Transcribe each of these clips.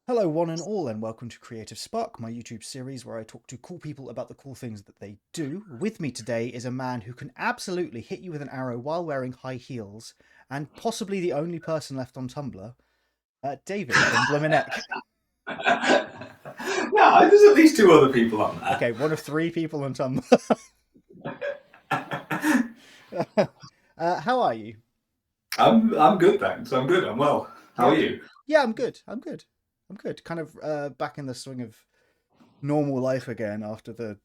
Hello, one and all, and welcome to Creative Spark, my YouTube series where I talk to cool people about the cool things that they do. With me today is a man who can absolutely hit you with an arrow while wearing high heels, and possibly the only person left on Tumblr, David from Blumineck. No, there's at least two other people on there. Okay, one of three people on Tumblr. How are you? I'm good, thanks. I'm good. I'm well. How Yeah, are you? yeah, I'm good. I'm good. Kind of back in the swing of normal life again after the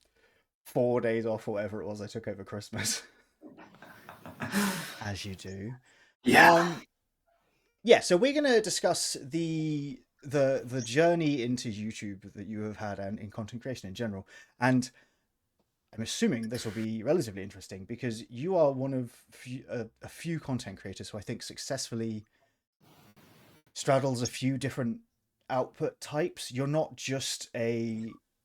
4 days off or whatever it was I took over Christmas, as you do. Yeah. Um, yeah, so we're going to discuss the journey into YouTube that you have had and in content creation in general. And I'm assuming this will be relatively interesting because you are one of a few content creators who I think successfully straddles a few different output types. You're not just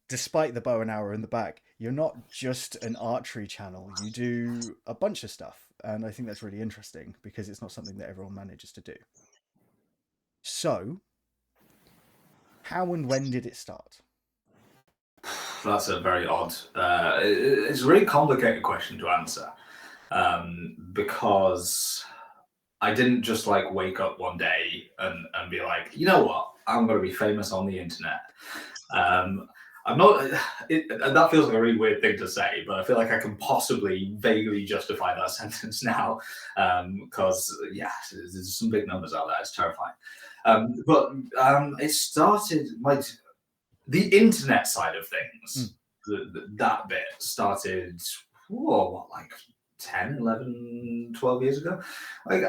despite the bow and arrow in the back, you're not just an archery channel. You do a bunch of stuff. And I think that's really interesting because it's not something that everyone manages to do. So, how and when did it start? That's a very odd. It's a really complicated question to answer because I didn't just like wake up one day and be like, you know what, I'm going to be famous on the internet. I'm not. That feels like a really weird thing to say, but I feel like I can possibly vaguely justify that sentence now because yeah, there's some big numbers out there. It's terrifying. But it started the internet side of things. That bit started. Whoa, what, like 10, 11, 12 years ago? Like,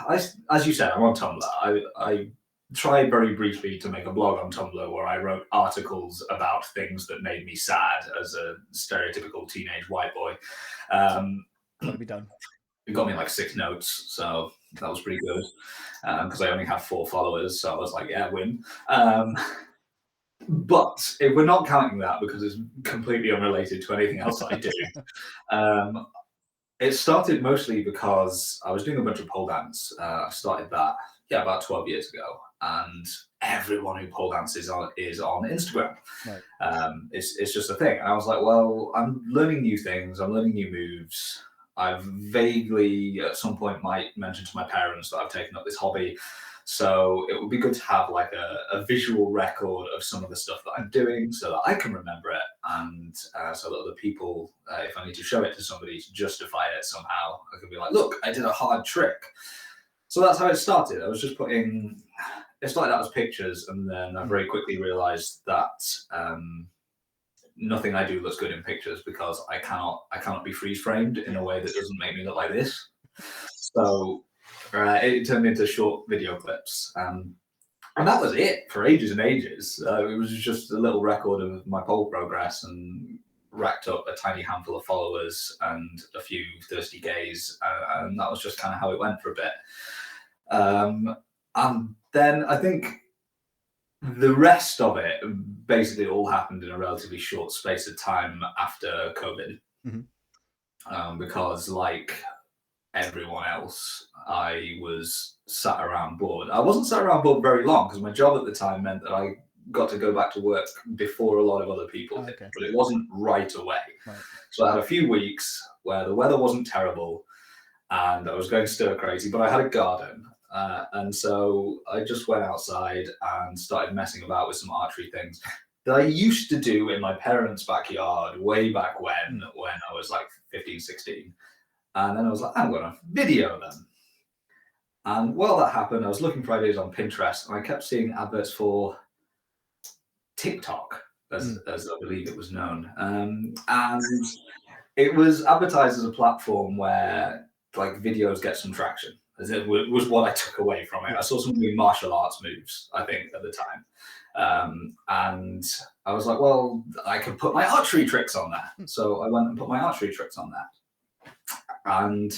as you said, I'm on Tumblr. I tried very briefly to make a blog on Tumblr where I wrote articles about things that made me sad as a stereotypical teenage white boy. Gotta be done. It got me like 6 notes, so that was pretty good because I only have 4 followers. So I was like, yeah, win. But if we're not counting that because it's completely unrelated to anything else I do, um, it started mostly because I was doing a bunch of pole dance. I started that, yeah, about 12 years ago. And everyone who pole dances is on Instagram. Right. It's just a thing. And I was like, well, I'm learning new things. I'm learning new moves. I've vaguely at some point might mention to my parents that I've taken up this hobby. So it would be good to have like a visual record of some of the stuff that I'm doing so that I can remember it and so that other people, if I need to show it to somebody to justify it somehow, I can be like, look, I did a hard trick. So that's how it started. I was just it started out as pictures and then I very quickly realized that nothing I do looks good in pictures because I cannot be freeze framed in a way that doesn't make me look like this. So it turned into short video clips. And that was it for ages and ages. It was just a little record of my pole progress and racked up a tiny handful of followers and a few thirsty gays. And that was just kind of how it went for a bit. And then I think the rest of it basically all happened in a relatively short space of time after COVID. Because like everyone else, I was sat around bored. I wasn't sat around bored very long because my job at the time meant that I got to go back to work before a lot of other people did, but it wasn't right away. Right. So I had a few weeks where the weather wasn't terrible and I was going stir crazy, but I had a garden. And so I just went outside and started messing about with some archery things that I used to do in my parents' backyard way back when I was like 15, 16. And then I was like, I'm going to video them. And while that happened, I was looking for ideas on Pinterest and I kept seeing adverts for TikTok, as I believe it was known. And it was advertised as a platform where like videos get some traction. As it was what I took away from it. I saw some new martial arts moves, I think, at the time. And I was like, well, I could put my archery tricks on there. So I went and put my archery tricks on there. And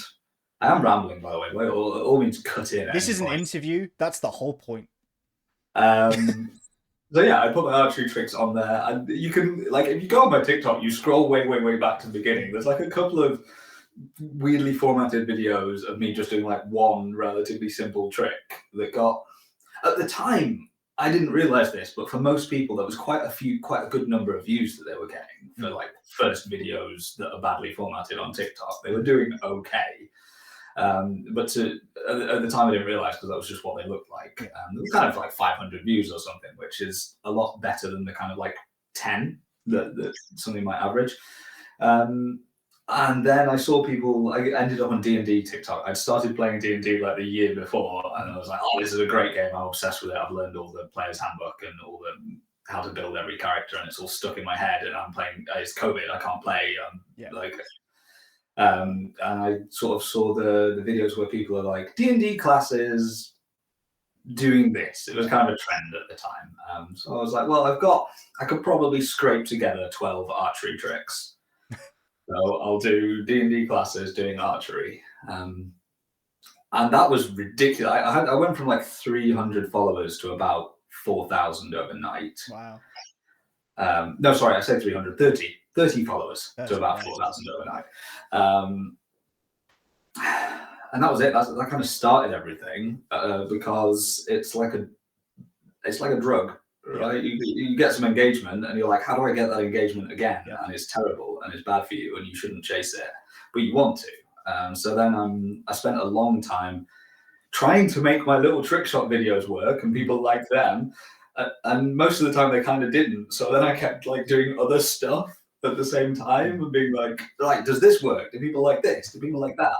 I am rambling, by the way. By all means, cut in. This is an interview. That's the whole point. So yeah, I put my archery tricks on there, and you can like if you go on my TikTok, you scroll way back to the beginning. There's like a couple of weirdly formatted videos of me just doing like one relatively simple trick that got at the time I didn't realize this, but for most people, there was quite a good number of views that they were getting for like first videos that are badly formatted on TikTok. They were doing okay. But at the time, I didn't realize because that was just what they looked like. It was kind of like 500 views or something, which is a lot better than the kind of like 10 that something might average. And then I saw people. I ended up on D&D TikTok. I'd started playing D&D like the year before, and I was like, "Oh, this is a great game. I'm obsessed with it. I've learned all the player's handbook and all the how to build every character, and it's all stuck in my head. And I'm playing. It's COVID. I can't play. And I sort of saw the videos where people are like D&D classes doing this. It was kind of a trend at the time. So I was like, well, I could probably scrape together 12 archery tricks. So I'll do D&D classes doing archery. And that was ridiculous. I went from like 300 followers to about 4,000 overnight. Wow. No, sorry, I said 330. 30 followers to about 4,000 overnight. And that was it. That kind of started everything because it's like a drug. Right, you get some engagement, and you're like, "How do I get that engagement again?" Yeah. And it's terrible, and it's bad for you, and you shouldn't chase it, but you want to. So then I spent a long time trying to make my little trick shot videos work, and people liked them, and most of the time they kind of didn't. So then I kept like doing other stuff at the same time, and being like, does this work? Do people like this? Do people like that?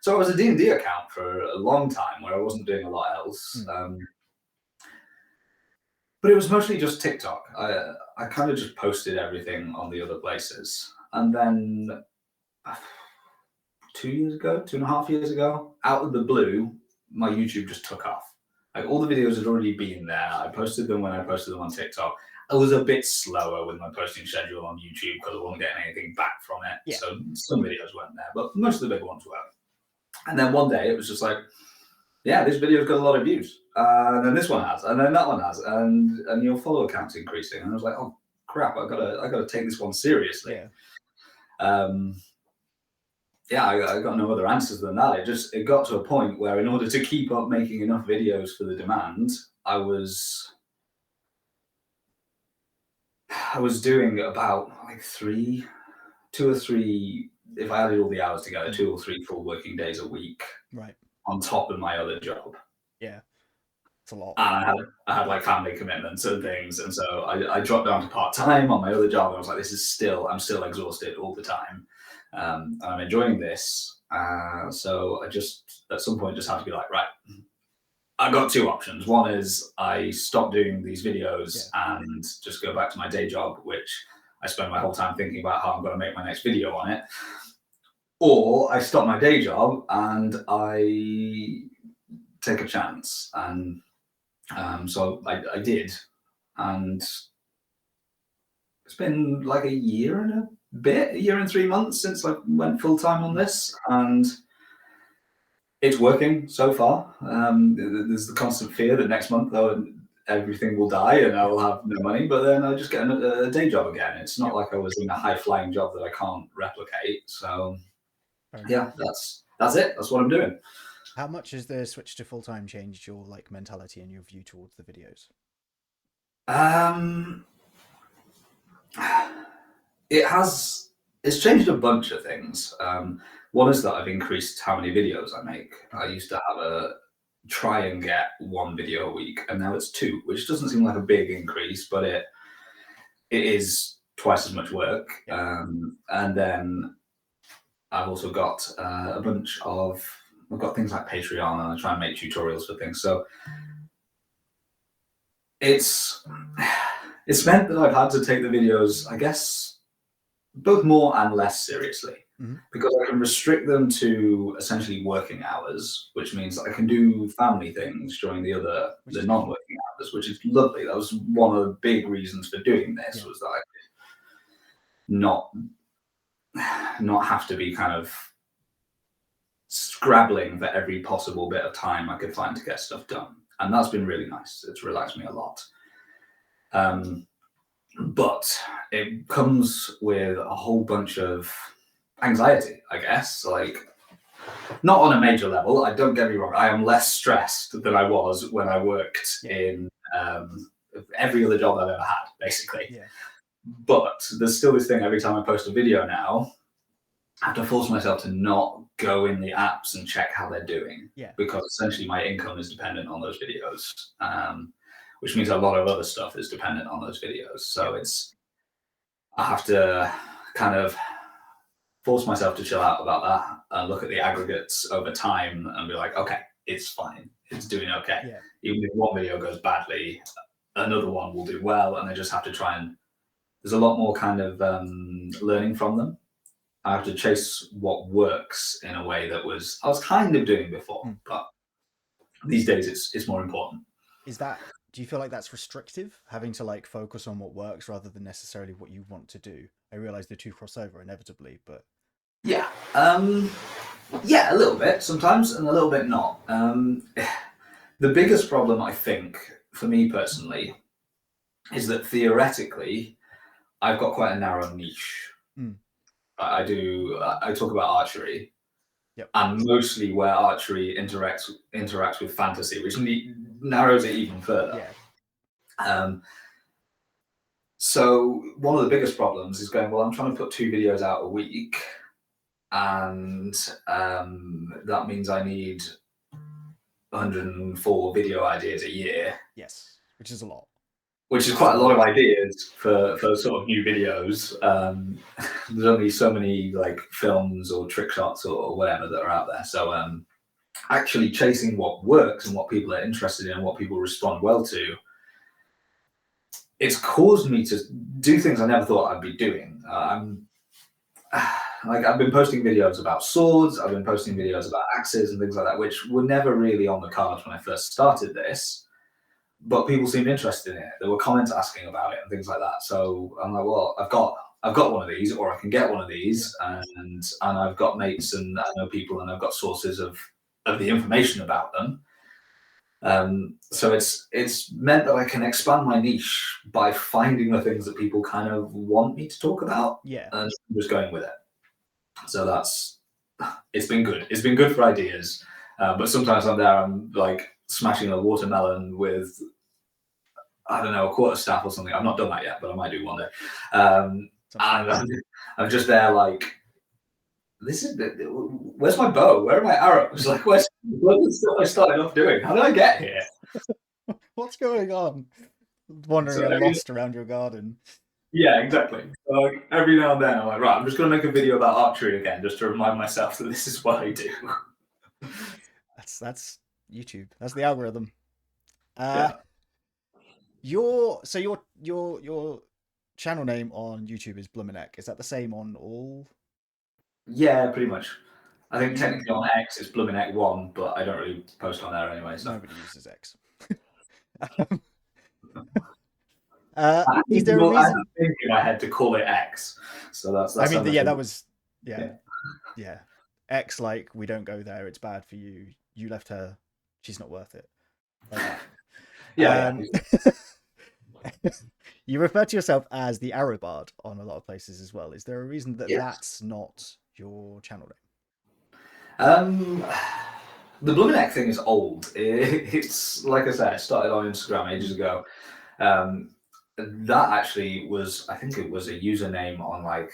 So I was a D&D account for a long time where I wasn't doing a lot else. But it was mostly just TikTok. I kind of just posted everything on the other places. And then 2.5 years ago, out of the blue, my YouTube just took off. Like all the videos had already been there. I posted them when I posted them on TikTok. I was a bit slower with my posting schedule on YouTube because I wasn't getting anything back from it. Yeah. So some videos weren't there, but most of the big ones were. And then one day it was just like, yeah, this video's got a lot of views. And then this one has, and then that one has, and your follower count's increasing. And I was like, oh crap, I gotta take this one seriously. Yeah. I got no other answers than that. It got to a point where in order to keep up making enough videos for the demand, I was doing about like 2 or 3, if I added all the hours together, 2 or 3 full working days a week. Right. On top of my other job. Yeah. It's a lot. And I had like family commitments and things. And so I dropped down to part-time on my other job. And I was like, I'm still exhausted all the time. And I'm enjoying this. So I just, at some point, just had to be like, right, I've got 2 options. One is I stop doing these videos and just go back to my day job, which I spend my whole time thinking about how I'm going to make my next video on it. Or I stop my day job and I take a chance. And so I did. And it's been like a year and 3 months since I went full time on this. And it's working so far. There's the constant fear that next month everything will die and I will have no money, but then I just get a day job again. It's not like I was in a high flying job that I can't replicate. So yeah, that's it. That's what I'm doing. How much has the switch to full time changed your like mentality and your view towards the videos? It has. It's changed a bunch of things. One is that I've increased how many videos I make. I used to have try and get 1 video a week, and now it's 2, which doesn't seem like a big increase, but it is twice as much work. And then I've also got I've got things like Patreon, and I try and make tutorials for things. So it's meant that I've had to take the videos, I guess, both more and less seriously, because I can restrict them to essentially working hours, which means that I can do family things during the non-working hours, which is lovely. That was one of the big reasons for doing this, was that I could not have to be kind of scrabbling for every possible bit of time I could find to get stuff done. And that's been really nice. It's relaxed me a lot. But it comes with a whole bunch of anxiety, I guess. Like, not on a major level. Don't get me wrong. I am less stressed than I was when I worked in every other job I've ever had, basically. Yeah. But there's still this thing every time I post a video now, I have to force myself to not go in the apps and check how they're doing. Yeah. Because essentially my income is dependent on those videos, which means a lot of other stuff is dependent on those videos. So I have to kind of force myself to chill out about that and look at the aggregates over time and be like, okay, it's fine. It's doing okay. Yeah. Even if one video goes badly, another one will do well. And I just have to try and, there's a lot more kind of learning from them. I have to chase what works in a way that I was kind of doing before, but these days it's more important. Do you feel like that's restrictive, having to like focus on what works rather than necessarily what you want to do? I realize the two cross over inevitably, but yeah, a little bit sometimes and a little bit not. The biggest problem, I think, for me personally, is that theoretically, I've got quite a narrow niche. I talk about archery, and mostly where archery interacts with fantasy, which narrows it even further. Yeah. So one of the biggest problems is going, well, I'm trying to put 2 videos out a week, and that means I need 104 video ideas a year. Yes, which is a lot. Which is quite a lot of ideas for sort of new videos. There's only so many like films or trick shots or whatever that are out there. So actually chasing what works and what people are interested in and what people respond well to, it's caused me to do things I never thought I'd be doing. I've been posting videos about swords, I've been posting videos about axes and things like that, which were never really on the cards when I first started this. But people seemed interested in it. There were comments asking about it and things like that. So I'm like, well, I've got one of these, or I can get one of these, and I've got mates and I know people and I've got sources of the information about them. So it's meant that I can expand my niche by finding the things that people kind of want me to talk about, and just going with it. So it's been good. It's been good for ideas, but sometimes I'm like smashing a watermelon with, I don't know, a quarterstaff or something. I've not done that yet, but I might do one day. And I'm just there like, where's my bow? Where are my arrows? Like, where's the stuff I started off doing? How did I get here? What's going on? Wandering lost around your garden. Yeah, exactly. Like, every now and then I'm like, right, I'm just going to make a video about archery again, just to remind myself that this is what I do. That's YouTube. That's the algorithm. Your channel name on YouTube is Blumineck. Is that the same on all? Yeah, pretty much. I think technically on X it's Blumineck 1, but I don't really post on there anyway. So. Nobody uses X. Is there a reason? I was thinking in my head to call it X, so that's. I mean, that was yeah. X, like, we don't go there. It's bad for you. You left her. She's not worth it. Yeah. You refer to yourself as the Arrow Bard on a lot of places as well. Is there a reason that that's not your channel name? The Blumineck thing is old. It's like I said, it started on Instagram ages ago. That actually was, I think it was a username on like,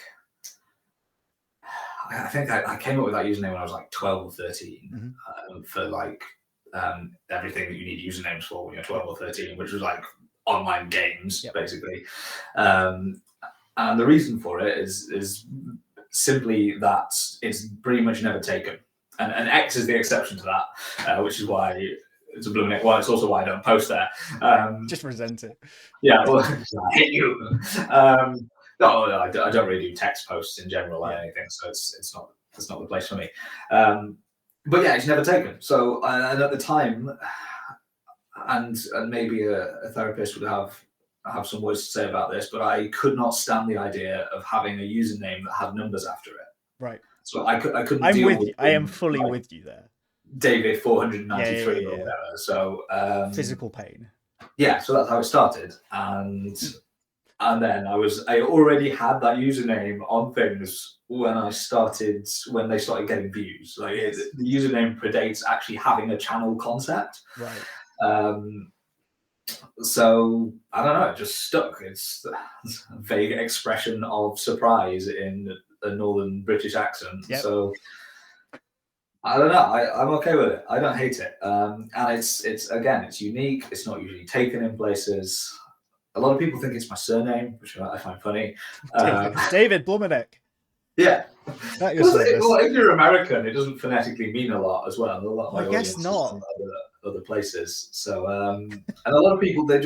I think I came up with that username when I was like 12 or 13 for like everything that you need usernames for when you're 12 or 13, which was like online games, basically. And the reason for it is simply that it's pretty much never taken. And X is the exception to that, which is why it's a Blumineck one. It's also why I don't post there. Just resent it. Yeah, well, I hate you. No, I don't really do text posts in general or anything, so it's not the place for me. But yeah, it's never taken. So, and at the time, and maybe a therapist would have some words to say about this, but I could not stand the idea of having a username that had numbers after it. Right. So I couldn't. I'm with you. I am fully with you there. David 493 or whatever. So physical pain. Yeah, so that's how it started, and then I already had that username on things when they started getting views. Like the username predates actually having a channel concept. Right. So I don't know, it just stuck. It's a vague expression of surprise in a northern British accent. Yep. So I don't know. I'm okay with it. I don't hate it. And it's again, it's unique. It's not usually taken in places. A lot of people think it's my surname, which I find funny. David Blumineck. Yeah, At your because service. well, if you're American, it doesn't phonetically mean a lot as well. A lot of Well, I my guess audience is not. from other places, so and a lot of people they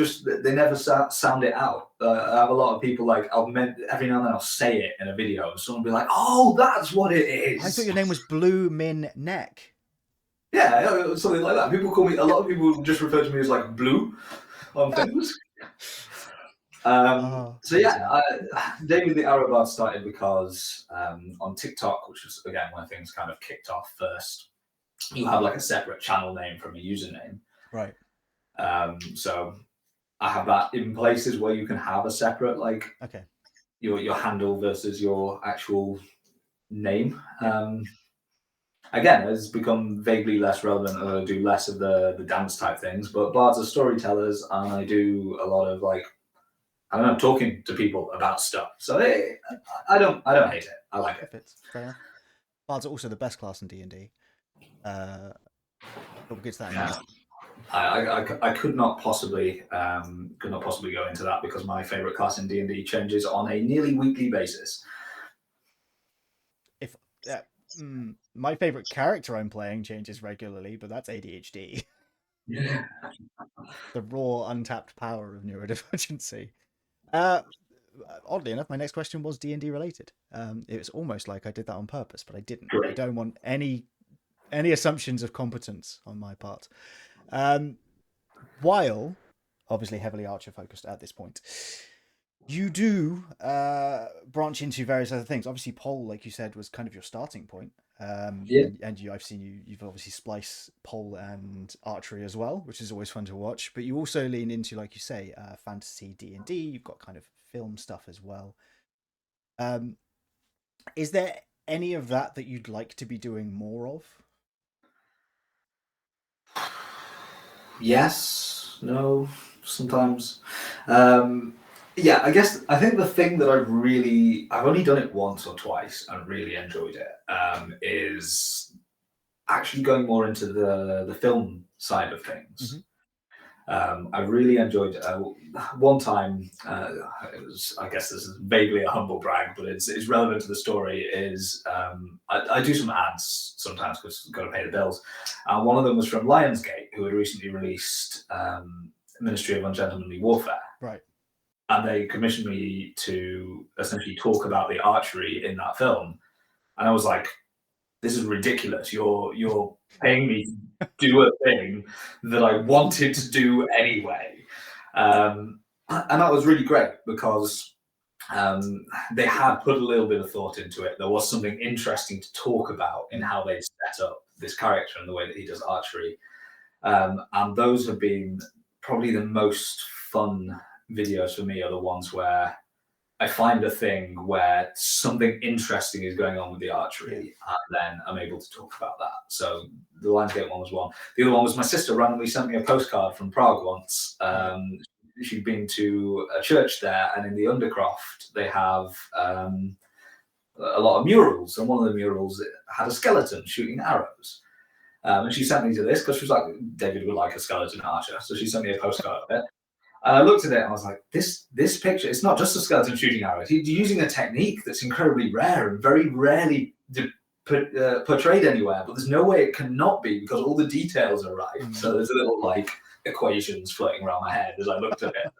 never sound it out. I have a lot of people like every now and then I'll say it in a video, and someone will be like, "Oh, that's what it I thought is." your name was Blumineck. Yeah, something like that. People call me. A lot of people just refer to me as like Blue on things. Oh, So yeah, David the Arrow Bard started because on TikTok, which was again when things kind of kicked off first, you have like a separate channel name from a username. right. So I have that in places where you can have a separate like Okay. your handle versus your actual name. Yeah. Again, it's become vaguely less relevant and I do less of the dance type things, but bards are storytellers and I do a lot of like I don't know, talking to people about stuff. So I don't hate it. I like it. That fits. Fair enough. Bards are also the best class in D&D. But we'll get to that in a Yeah. minute. I could not possibly go into that because my favorite class in D&D changes on a nearly weekly basis. If my favorite character I'm playing changes regularly, but that's ADHD. Yeah. The raw, untapped power of neurodivergency. Oddly enough, my next question was D&D related. It was almost like I did that on purpose, but I didn't. I Great. don't want any assumptions of competence on my part. While obviously heavily Archer focused at this point, you do branch into various other things. Obviously, pole, like you said, was kind of your starting point. Yeah. And I've seen you've obviously splice pole and archery as well, which is always fun to watch. But you also lean into, like you say, fantasy D&D. You've got kind of film stuff as well. Is there any of that you'd like to be doing more of? Yes. No. Sometimes. Yeah. I think the thing that I've only done it once or twice and really enjoyed it is actually going more into the film side of things. Mm-hmm. I really enjoyed one time. It was, I guess, this is vaguely a humble brag, but it's relevant to the story. Is I do some ads sometimes because I've got to pay the bills. And one of them was from Lionsgate, who had recently released Ministry of Ungentlemanly Warfare, Right. and they commissioned me to essentially talk about the archery in that film. And I was like, this is ridiculous. You're paying me to do a thing that I wanted to do anyway. And that was really great because they had put a little bit of thought into it. There was something interesting to talk about in how they set up this character and the way that he does archery. And those have been probably the most fun videos for me are the ones where I find a thing where something interesting is going on with the archery, and then I'm able to talk about that. So the Lionsgate one was one. The other one was my sister randomly sent me a postcard from Prague once. She'd been to a church there, and in the Undercroft they have a lot of murals, and one of the murals had a skeleton shooting arrows. And she sent me to this because she was like, David would like a skeleton archer, so she sent me a postcard of it. And I looked at it and I was like, this picture, it's not just a skeleton shooting arrows. He's using a technique that's incredibly rare and very rarely portrayed anywhere, but there's no way it cannot be because all the details are right. Mm. So there's a little like equations floating around my head as I looked at it.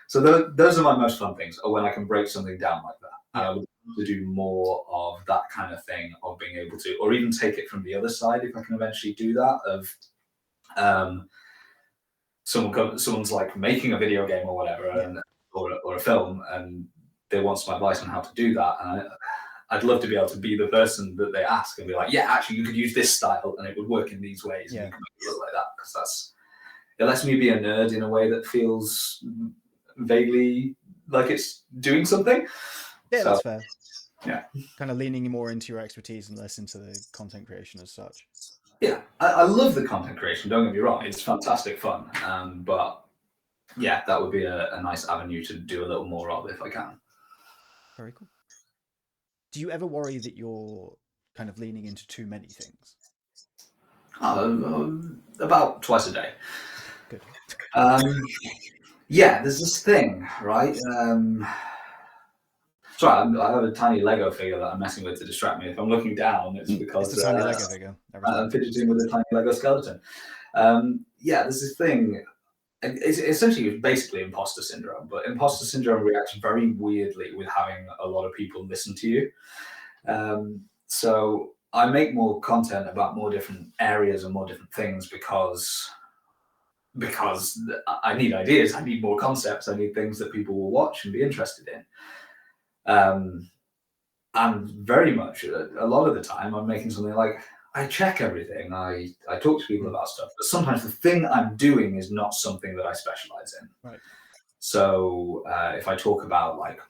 So those are my most fun things, or when I can break something down like that. I would love to do more of that kind of thing, of being able to, or even take it from the other side if I can eventually do that, of someone's like making a video game or whatever, and or a film, and they want some advice on how to do that. And I'd love to be able to be the person that they ask and be like, yeah, actually, you could use this style and it would work in these ways, and you can make it look like that, because it lets me be a nerd in a way that feels vaguely like it's doing something. Yeah, that's fair. Yeah, kind of leaning more into your expertise and less into the content creation as such. Yeah, I love the content creation. Don't get me wrong; it's fantastic fun. But yeah, that would be a nice avenue to do a little more of if I can. Very cool. Do you ever worry that you're kind of leaning into too many things? About twice a day. Good. Um, yeah, there's this thing, right? Sorry, I have a tiny Lego figure that I'm messing with to distract me. If I'm looking down, it's It's the because tiny Lego figure. I I'm respect it. fidgeting with a tiny Lego skeleton. Yeah, there's this thing. It's essentially basically imposter syndrome, but imposter syndrome reacts very weirdly with having a lot of people listen to you. So I make more content about more different areas and more different things because I need ideas, I need more concepts, I need things that people will watch and be interested in. Um, and very much a lot of the time, I'm making something like I check everything, I talk to people Mm, about stuff, but sometimes the thing I'm doing is not something that I specialize in. right. So if I talk about like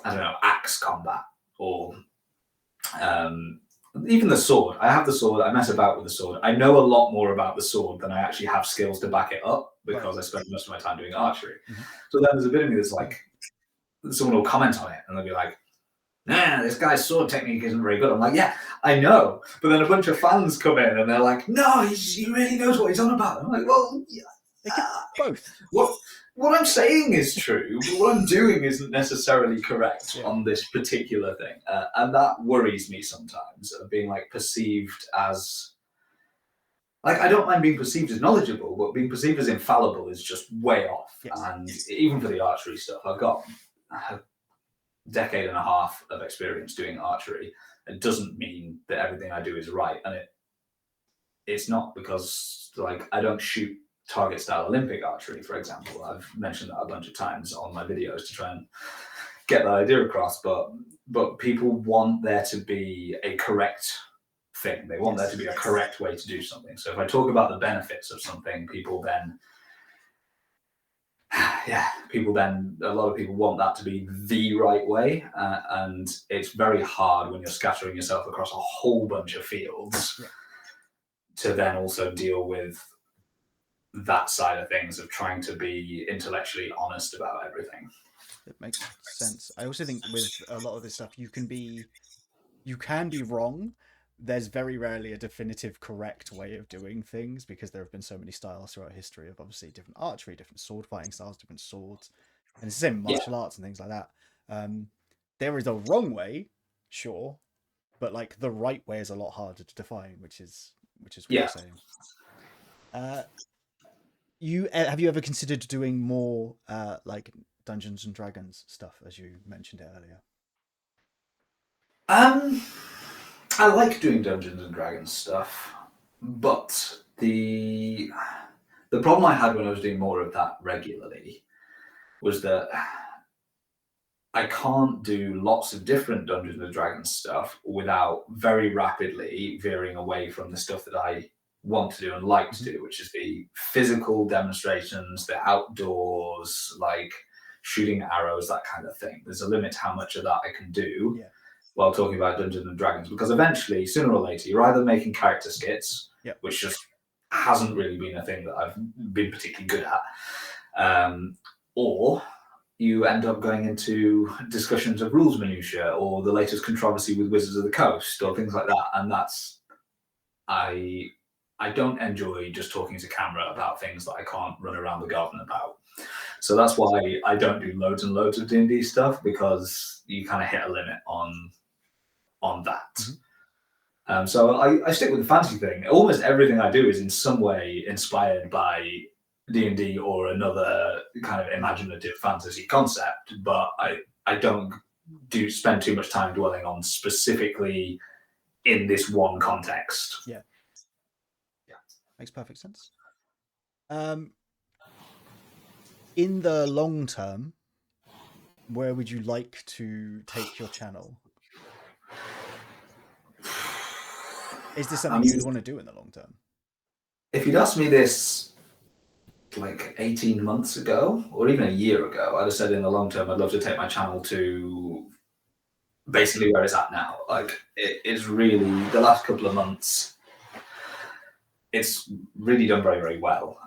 I don't know axe combat or um, even the sword, I have the sword. I mess about with the sword. I know a lot more about the sword than I actually have skills to back it up Right. because I spend most of my time doing archery. Mhm. So then there's a bit of me that's like, someone will comment on it and they'll be like, "Nah, this guy's sword technique isn't very good." I'm like, "Yeah, I know," but then a bunch of fans come in and they're like, "No, he really knows what he's on about." I'm like, "Well, yeah, It could both. what I'm saying is true, but what I'm doing isn't necessarily correct Yeah. on this particular thing," and that worries me sometimes of being like perceived as like I don't mind being perceived as knowledgeable, but being perceived as infallible is just way off. Yes. And even for the archery stuff, I've got a decade and a half of experience doing archery. It doesn't mean that everything I do is right, and it's not because like I don't shoot target style Olympic archery, for example. I've mentioned that a bunch of times on my videos to try and get that idea across. But people want there to be a correct thing. They want there to be a correct way to do something. So if I talk about the benefits of something, people then yeah, people then a lot of people want that to be the right way, and it's very hard when you're scattering yourself across a whole bunch of fields Yeah. to then also deal with that side of things of trying to be intellectually honest about everything. It makes sense. I also think with a lot of this stuff, you can be wrong. There's very rarely a definitive correct way of doing things because there have been so many styles throughout history of obviously different archery, different sword fighting styles, different swords, and it's the same Yeah, martial arts and things like that. Um, there is a wrong way, sure, but like the right way is a lot harder to define, which is what you're yeah. saying. Uh, you have you ever considered doing more like Dungeons and Dragons stuff as you mentioned it earlier? Um, I like doing Dungeons and Dragons stuff, but the problem I had when I was doing more of that regularly was that I can't do lots of different Dungeons and Dragons stuff without very rapidly veering away from the stuff that I want to do and like to Mhm. do, which is the physical demonstrations, the outdoors, like shooting arrows, that kind of thing. There's a limit to how much of that I can do Yeah. while talking about Dungeons and Dragons because eventually, sooner or later, you're either making character skits, Yeah. which just hasn't really been a thing that I've been particularly good at, or you end up going into discussions of rules minutiae or the latest controversy with Wizards of the Coast or things like that. And that's I I don't enjoy just talking to camera about things that I can't run around the garden about. So that's why I don't do loads and loads of D&D stuff because you kind of hit a limit on that. Mm-hmm. So I stick with the fantasy thing. Almost everything I do is in some way inspired by D&D or another kind of imaginative fantasy concept, but I don't do spend too much time dwelling on specifically in this one context. Yeah. Makes perfect sense. Um, in the long term, where would you like to take your channel? Is this I something mean, you'd want to do in the long term? if you'd asked me this like 18 months ago or even a year ago, I'd have said in the long term, I'd love to take my channel to basically where it's at now. Like it is really the last couple of months. it's really done very, very well.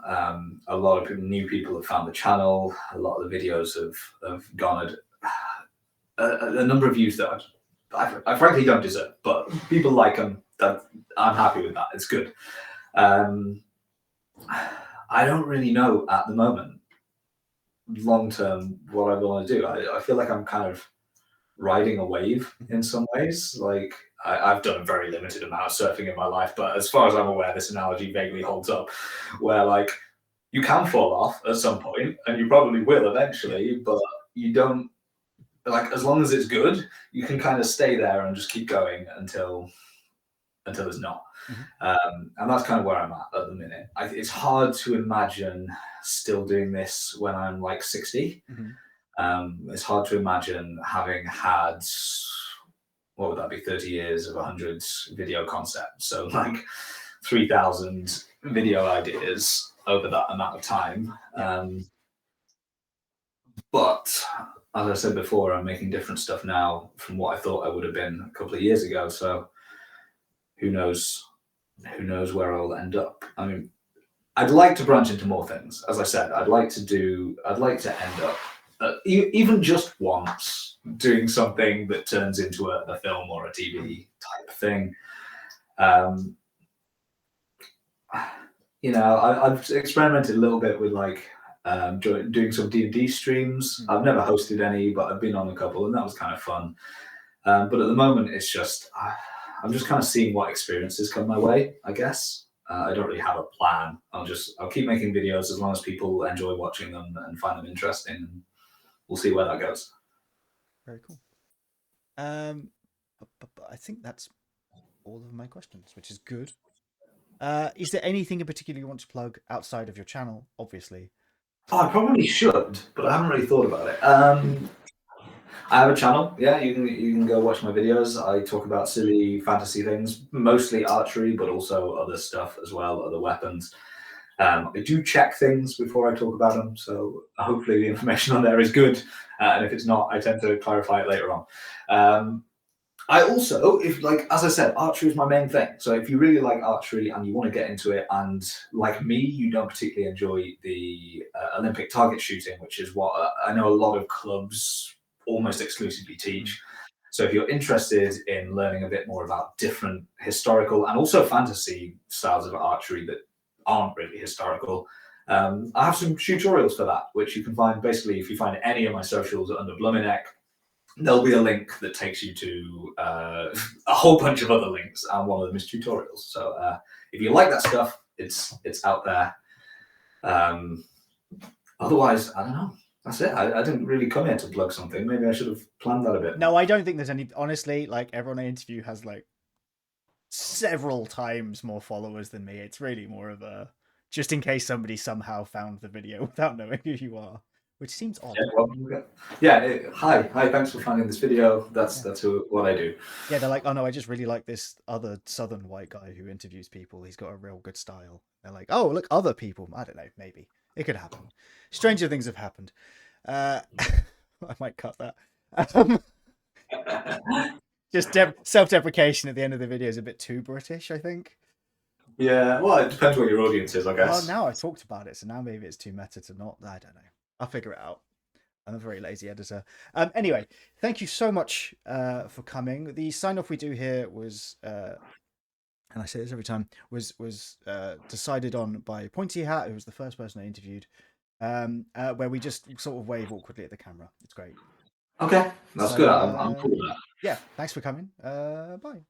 A lot of new people have found the channel. A lot of the videos have garnered a number of views that I frankly don't deserve, but people like them. That I'm happy with that. It's good. Um, I don't really know at the moment, long term, what I want to do. I feel like I'm kind of riding a wave in some ways. Like I've done a very limited amount of surfing in my life, but as far as I'm aware, this analogy vaguely holds up. Where like you can fall off at some point, and you probably will eventually, but you don't like as long as it's good, you can kind of stay there and just keep going until it's not. Mhm. And that's kind of where I'm at the minute. It's hard to imagine still doing this when I'm like 60. Mhm. It's hard to imagine having had, what would that be, 30 years of 100 video concepts. So like 3,000 video ideas over that amount of time. Yeah. But as I said before, I'm making different stuff now from what I thought I would have been a couple of years ago. So who knows? Who knows where I'll end up? I mean, I'd like to branch into more things. As I said, I'd like to end up, even just once, doing something that turns into a film or a TV type thing. Um, I've experimented a little bit with like doing some D&D streams. Mm. I've never hosted any, but I've been on a couple, and that was kind of fun. But at the moment, it's just I'm just kind of seeing what experiences come my way, I guess. I don't really have a plan. I'll keep making videos as long as people enjoy watching them and find them interesting. And we'll see where that goes. Very cool. But I think that's all of my questions, which is good. Is there anything in particular you want to plug outside of your channel? Obviously. Oh, I probably should, but I haven't really thought about it. I have a channel. Yeah, you can go watch my videos. I talk about silly fantasy things, mostly archery, but also other stuff as well, other weapons. I do check things before I talk about them, so hopefully the information on there is good. And if it's not, I tend to clarify it later on. I also, if like as I said, archery is my main thing. So if you really like archery and you want to get into it, and like me, you don't particularly enjoy the Olympic target shooting, which is what I know a lot of clubs almost exclusively teach. So if you're interested in learning a bit more about different historical and also fantasy styles of archery that aren't really historical, I have some tutorials for that, which you can find basically if you find any of my socials under Blumineck. There'll be a link that takes you to a whole bunch of other links, and one of them is tutorials. So if you like that stuff, it's out there. Otherwise, I don't know. That's it. I didn't really come here to plug something. Maybe I should have planned that a bit. No, I don't think there's any. Honestly, like everyone I interview has like several times more followers than me. It's really more of a just in case somebody somehow found the video without knowing who you are, which seems odd. Yeah, well, yeah. Hi. Thanks for finding this video. That's what I do. Yeah, they're like, oh no, I just really like this other southern white guy who interviews people. He's got a real good style. They're like, oh look, other people. I don't know, maybe it could happen. Stranger things have happened. I might cut that. Just self-deprecation at the end of the video is a bit too British, I think. Yeah, well, it depends what your audience is, I guess. Well, now I've talked about it, so now maybe it's too meta to not. I don't know. I'll figure it out. I'm a very lazy editor. Anyway, thank you so much for coming. The sign off we do here was, and I say this every time, was decided on by Pointy Hat, who was the first person I interviewed, where we just sort of wave awkwardly at the camera. It's great. Okay, that's So, good. I'm cool with that. Yeah, thanks for coming. Bye.